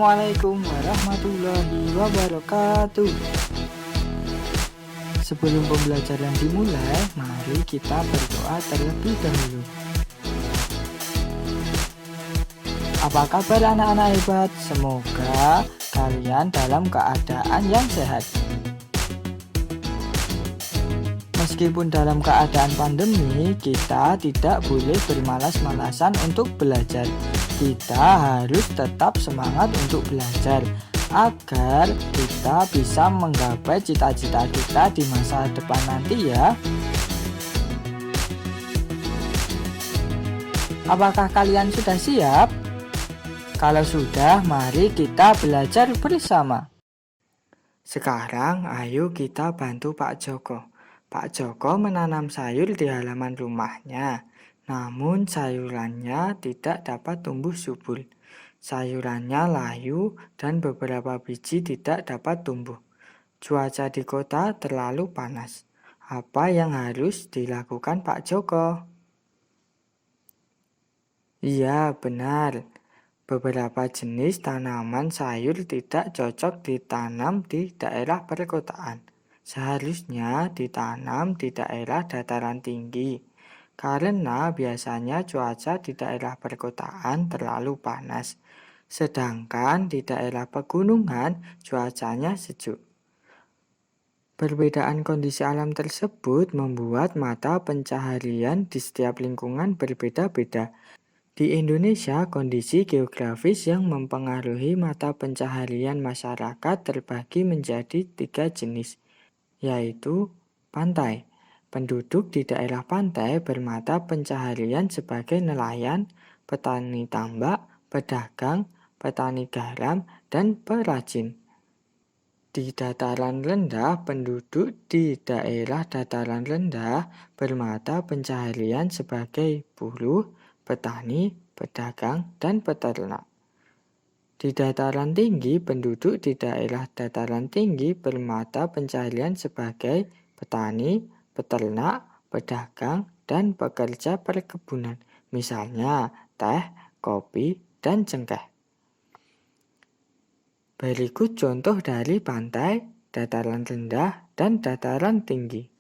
Assalamualaikum warahmatullahi wabarakatuh. Sebelum pembelajaran dimulai, mari kita berdoa terlebih dahulu. Apa kabar anak-anak hebat? Semoga kalian dalam keadaan yang sehat. Meskipun dalam keadaan pandemi, kita tidak boleh bermalas-malasan untuk belajar. Kita harus tetap semangat untuk belajar agar kita bisa menggapai cita-cita kita di masa depan nanti ya. Apakah kalian sudah siap? Kalau sudah, mari kita belajar bersama. Sekarang ayo kita bantu Pak Joko. Pak Joko menanam sayur di halaman rumahnya. Namun sayurannya tidak dapat tumbuh subur. Sayurannya layu dan beberapa biji tidak dapat tumbuh. Cuaca di kota terlalu panas. Apa yang harus dilakukan Pak Joko? Iya, benar. Beberapa jenis tanaman sayur tidak cocok ditanam di daerah perkotaan. Seharusnya ditanam di daerah dataran tinggi. Karena biasanya cuaca di daerah perkotaan terlalu panas, sedangkan di daerah pegunungan cuacanya sejuk. Perbedaan kondisi alam tersebut membuat mata pencaharian di setiap lingkungan berbeda-beda. Di Indonesia, kondisi geografis yang mempengaruhi mata pencaharian masyarakat terbagi menjadi 3 jenis, yaitu pantai. Penduduk di daerah pantai bermata pencaharian sebagai nelayan, petani tambak, pedagang, petani garam, dan perajin. Di dataran rendah, penduduk di daerah dataran rendah bermata pencaharian sebagai buruh, petani, pedagang, dan peternak. Di dataran tinggi, penduduk di daerah dataran tinggi bermata pencaharian sebagai petani, peternak, pedagang, dan pekerja perkebunan, misalnya teh, kopi, dan cengkeh. Berikut contoh dari pantai, dataran rendah, dan dataran tinggi.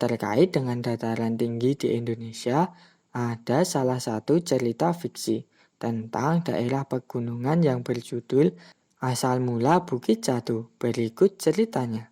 Terkait dengan dataran tinggi di Indonesia, ada salah satu cerita fiksi tentang daerah pegunungan yang berjudul Asal Mula Bukit Jatuh. Berikut ceritanya.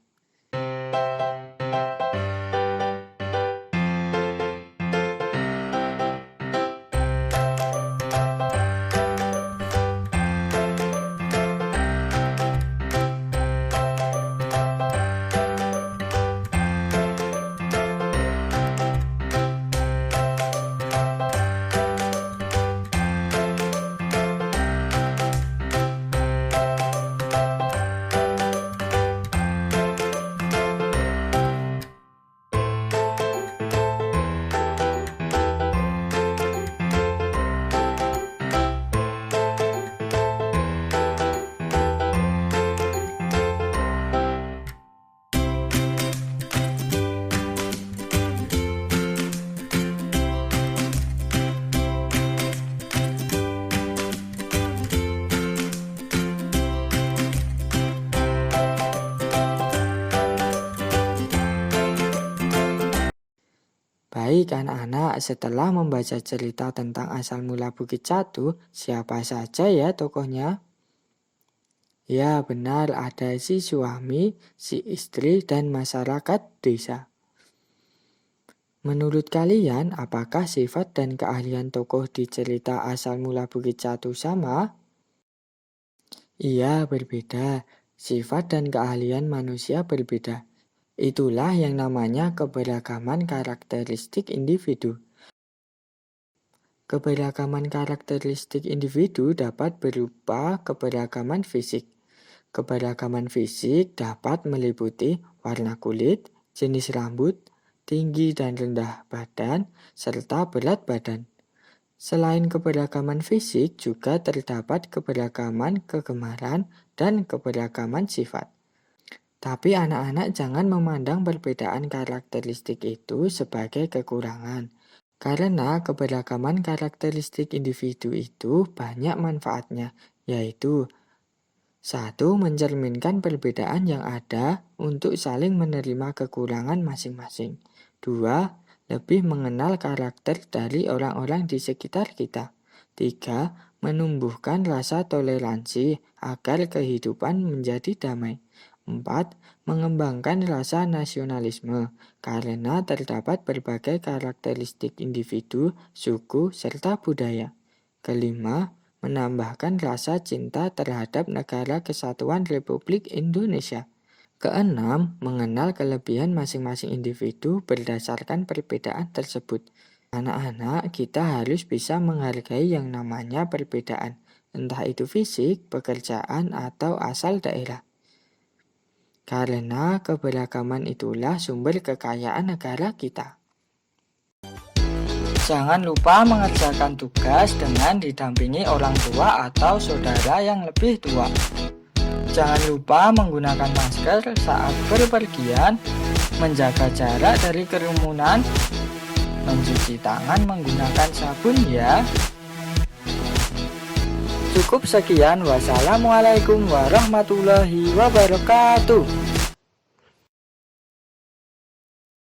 Baik anak-anak, setelah membaca cerita tentang asal mula Bukit Jatuh, siapa saja ya tokohnya? Ya benar, ada si suami, si istri, dan masyarakat desa. Menurut kalian, apakah sifat dan keahlian tokoh di cerita asal mula Bukit Jatuh sama? Iya, berbeda. Sifat dan keahlian manusia berbeda. Itulah yang namanya keberagaman karakteristik individu. Keberagaman karakteristik individu dapat berupa keberagaman fisik. Keberagaman fisik dapat meliputi warna kulit, jenis rambut, tinggi dan rendah badan, serta berat badan. Selain keberagaman fisik, juga terdapat keberagaman kegemaran dan keberagaman sifat. Tapi anak-anak jangan memandang perbedaan karakteristik itu sebagai kekurangan. Karena keberagaman karakteristik individu itu banyak manfaatnya, yaitu 1. Mencerminkan perbedaan yang ada untuk saling menerima kekurangan masing-masing. 2. Lebih mengenal karakter dari orang-orang di sekitar kita. 3. Menumbuhkan rasa toleransi agar kehidupan menjadi damai. 4. Mengembangkan rasa nasionalisme karena terdapat berbagai karakteristik individu, suku, serta budaya. Kelima, menambahkan rasa cinta terhadap Negara Kesatuan Republik Indonesia. Keenam, mengenal kelebihan masing-masing individu berdasarkan perbedaan tersebut. Anak-anak, kita harus bisa menghargai yang namanya perbedaan, entah itu fisik, pekerjaan, atau asal daerah. Karena keberagaman itulah sumber kekayaan negara kita. Jangan lupa mengerjakan tugas dengan didampingi orang tua atau saudara yang lebih tua. Jangan lupa menggunakan masker saat berpergian, menjaga jarak dari kerumunan, mencuci tangan menggunakan sabun ya. Cukup sekian, wassalamualaikum warahmatullahi wabarakatuh.